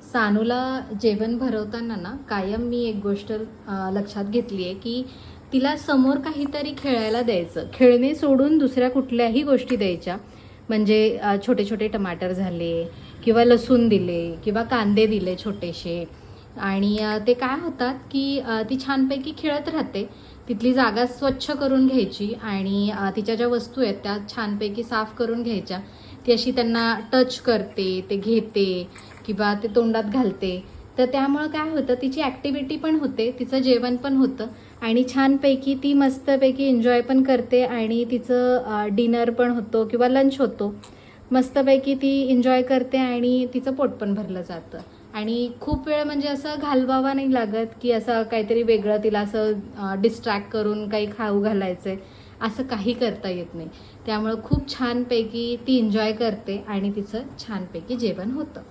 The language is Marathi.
सानूला जेवण भरवताना ना कायम मी एक गोष्ट लक्षात घेतली आहे की तिला समोर काहीतरी खेळायला द्यायचं. खेळणे सोडून दुसऱ्या कुठल्याही गोष्टी द्यायच्या. म्हणजे छोटे छोटे टमाटर झाले किंवा लसूण दिले किंवा कांदे दिले छोटेसे, आणि ते काय होतात की ती छानपैकी खेळत राहते. तिथली जागा स्वच्छ करून घ्यायची आणि तिच्या ज्या वस्तू आहेत त्या छानपैकी साफ करून घ्यायच्या. ती अशी त्यांना टच करते, ते घेते किंवा ते तोंडात घालते. तर त्यामुळं काय होतं, तिची ॲक्टिव्हिटी पण होते, तिचं जेवण पण होतं आणि छानपैकी ती मस्तपैकी एन्जॉय पण करते आणि तिचं डिनर पण होतो किंवा लंच होतो. मस्तपैकी ती एन्जॉय करते आणि तिचं पोट पण भरलं जातं. आणि खूप वेळ म्हणजे असं घालवावा नाही लागत की असं काहीतरी वेगळं तिला असं डिस्ट्रॅक्ट करून काही खाऊ घालायचं आहे, असं काही करता येत नाही. त्यामुळं खूप छानपैकी ती एन्जॉय करते आणि तिचं छानपैकी जेवण होतं.